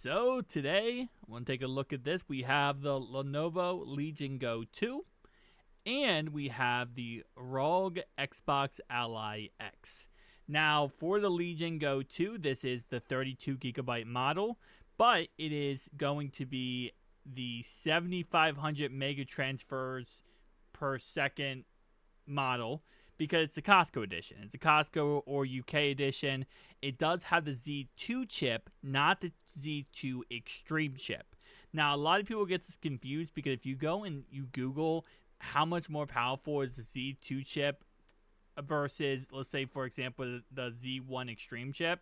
So today, I want to take a look at this. We have the Lenovo Legion Go 2, and we have the ROG Xbox Ally X. Now, for the Legion Go 2, this is the 32GB model, but it is going to be the 7,500 mega transfers per second model because it's a Costco edition. It's a Costco or UK edition. It does have the Z2 chip, not the Z2 Extreme chip. Now, a lot of people get this confused because if you go and you Google how much more powerful is the Z2 chip versus, let's say, for example, the Z1 Extreme chip,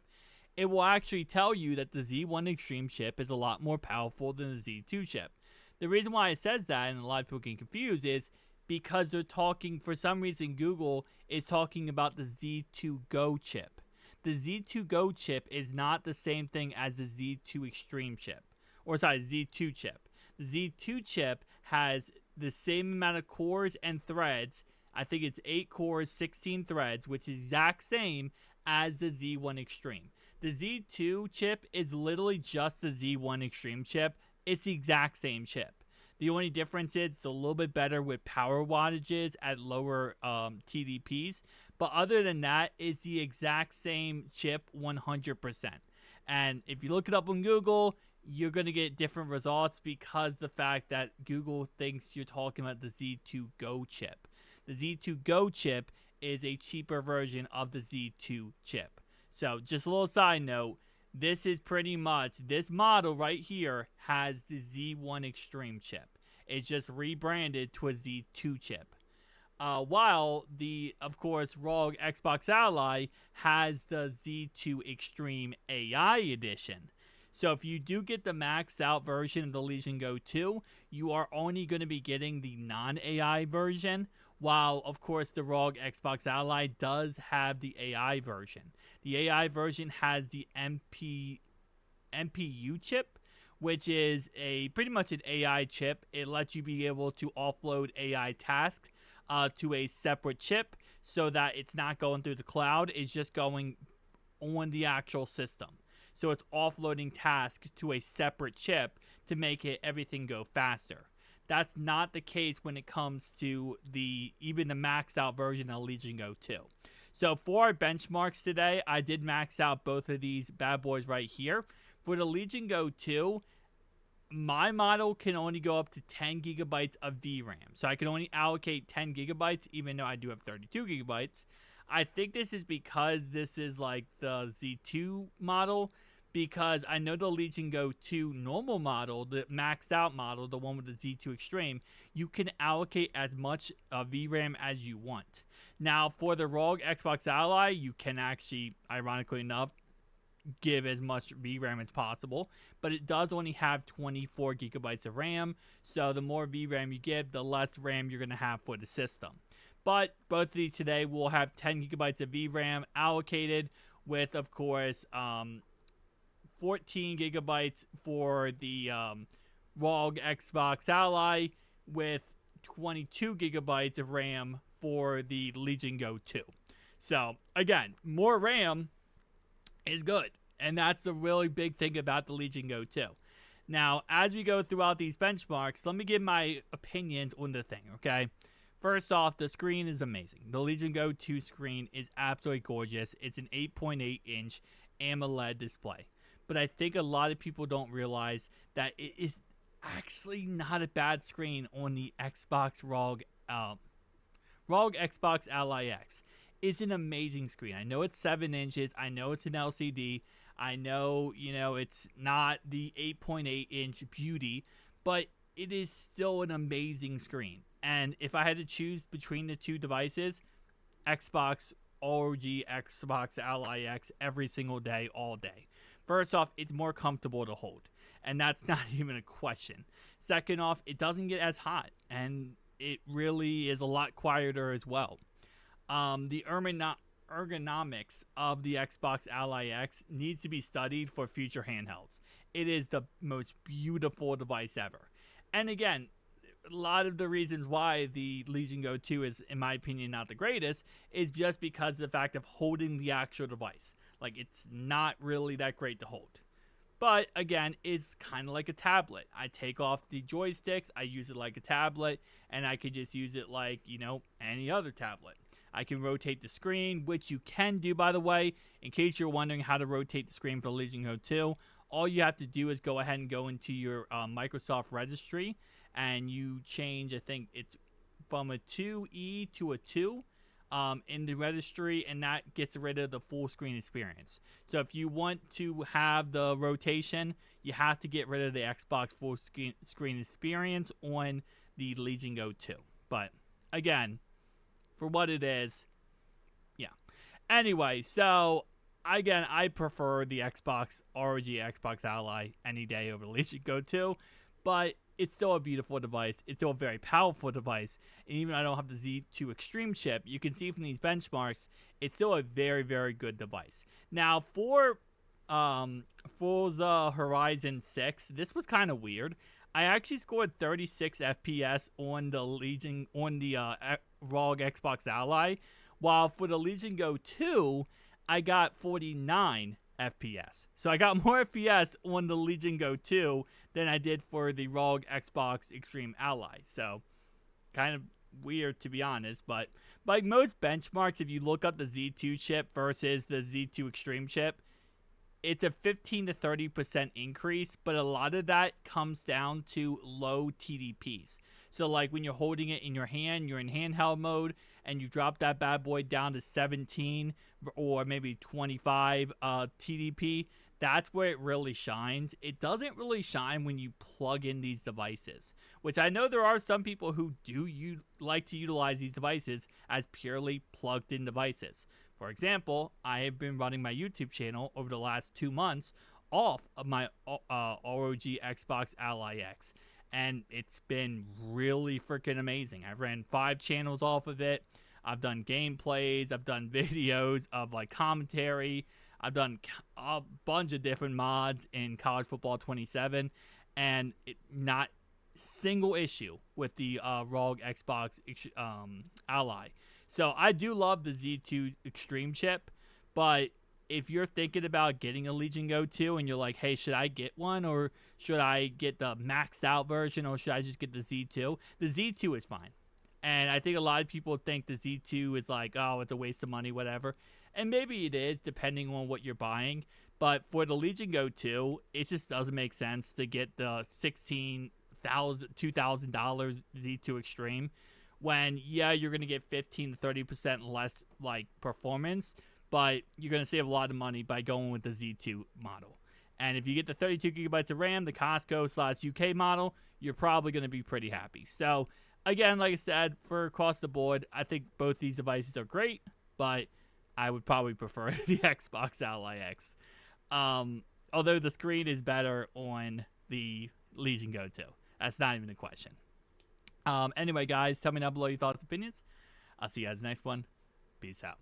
it will actually tell you that the Z1 Extreme chip is a lot more powerful than the Z2 chip. The reason why it says that, and a lot of people get confused, is because they're talking, for some reason, Google is talking about the Z2 Go chip. The Z2 Go chip is not the same thing as the Z2 Extreme chip. Or sorry, Z2 chip. The Z2 chip has the same amount of cores and threads. I think it's 8 cores, 16 threads, which is exact same as the Z1 Extreme. The Z2 chip is literally just the Z1 Extreme chip. It's the exact same chip. The only difference is it's a little bit better with power wattages at lower TDPs. But other than that, it's the exact same chip 100%. And if you look it up on Google, you're going to get different results because the fact that Google thinks you're talking about the Z2 Go chip. The Z2 Go chip is a cheaper version of the Z2 chip. So just a little side note. This is pretty much, this model right here has the Z1 Extreme chip. It's just rebranded to a Z2 chip. While the, of course, ROG Xbox Ally has the Z2 Extreme AI Edition. So if you do get the maxed out version of the Legion Go 2, you are only going to be getting the non-AI version, while, of course, the ROG Xbox Ally does have the AI version. The AI version has the MPU chip, which is pretty much an AI chip. It lets you be able to offload AI tasks to a separate chip so that it's not going through the cloud. It's just going on the actual system. So it's offloading tasks to a separate chip to make everything go faster. That's not the case when it comes to even the maxed out version of Legion Go 2. So for our benchmarks today, I did max out both of these bad boys right here. For the Legion Go 2, my model can only go up to 10 gigabytes of VRAM. So I can only allocate 10 gigabytes, even though I do have 32 gigabytes. I think this is because this is like the Z2 model, because I know the Legion Go 2 normal model, the maxed out model, the one with the Z2 Extreme, you can allocate as much VRAM as you want. Now, for the ROG Xbox Ally, you can actually, ironically enough, give as much VRAM as possible, but it does only have 24 gigabytes of RAM, so the more VRAM you give, the less RAM you're going to have for the system. But both of these today will have 10 gigabytes of VRAM allocated with, of course, 14 gigabytes for the ROG Xbox Ally with 22 gigabytes of RAM for the Legion Go 2. So, again, more RAM is good. And that's the really big thing about the Legion Go 2. Now, as we go throughout these benchmarks, let me give my opinions on the thing, okay? First off, the screen is amazing. The Legion Go 2 screen is absolutely gorgeous. It's an 8.8-inch AMOLED display. But I think a lot of people don't realize that it is actually not a bad screen on the Xbox ROG Xbox Ally X. It's an amazing screen. I know it's 7 inches. I know it's an LCD. I know, it's not the 8.8-inch beauty, but it is still an amazing screen. And if I had to choose between the two devices, Xbox ROG Xbox Ally X every single day, all day. First off, it's more comfortable to hold, and that's not even a question. Second off, it doesn't get as hot, and it really is a lot quieter as well. The ergonomics of the Xbox Ally X needs to be studied for future handhelds. It is the most beautiful device ever. And again, a lot of the reasons why the Legion Go 2 is, in my opinion, not the greatest is just because of the fact of holding the actual device. Like, it's not really that great to hold. But again, it's kind of like a tablet. I take off the joysticks, I use it like a tablet, and I could just use it like, any other tablet. I can rotate the screen, which you can do, by the way. In case you're wondering how to rotate the screen for Legion Go 2, all you have to do is go ahead and go into your Microsoft registry, and you change, I think it's from a 2E to a 2 in the registry, and that gets rid of the full screen experience. So if you want to have the rotation, you have to get rid of the Xbox full screen experience on the Legion Go 2. But again, for what it is, yeah. Anyway, so again, I prefer the Xbox ROG Xbox Ally any day over the Legion Go 2, but it's still a beautiful device. It's still a very powerful device. And even though I don't have the Z2 Extreme chip, you can see from these benchmarks, it's still a very, very good device. Now, for Forza Horizon 6, this was kind of weird. I actually scored 36 FPS on the ROG Xbox Ally, while for the Legion Go 2, I got 49 FPS. So I got more FPS on the Legion Go 2 than I did for the ROG Xbox Extreme Ally. So kind of weird, to be honest, but like most benchmarks, if you look up the Z2 chip versus the Z2 Extreme chip, it's a 15 to 30% increase, but a lot of that comes down to low TDPs. So like when you're holding it in your hand, you're in handheld mode, and you drop that bad boy down to 17 or maybe 25 TDP, that's where it really shines. It doesn't really shine when you plug in these devices, which I know there are some people who like to utilize these devices as purely plugged in devices. For example, I have been running my YouTube channel over the last 2 months off of my ROG Xbox Ally X, and it's been really freaking amazing. I've ran 5 channels off of it. I've done gameplays, I've done videos of like commentary, I've done a bunch of different mods in College Football 27, and not single issue with the ROG Xbox Ally. So I do love the Z2 Extreme chip, but if you're thinking about getting a Legion Go 2 and you're like, hey, should I get one, or should I get the maxed out version, or should I just get the Z2? The Z2 is fine. And I think a lot of people think the Z2 is like, oh, it's a waste of money, whatever. And maybe it is, depending on what you're buying. But for the Legion Go 2, it just doesn't make sense to get the $2,000 Z2 Extreme when, yeah, you're going to get 15 to 30% less like performance, but you're going to save a lot of money by going with the Z2 model. And if you get the 32 gigabytes of RAM, the Costco/UK model, you're probably going to be pretty happy. So again, like I said, for across the board, I think both these devices are great, but I would probably prefer the Xbox Ally X. Although the screen is better on the Legion Go 2. That's not even a question. Anyway, guys, tell me down below your thoughts and opinions. I'll see you guys next one. Peace out.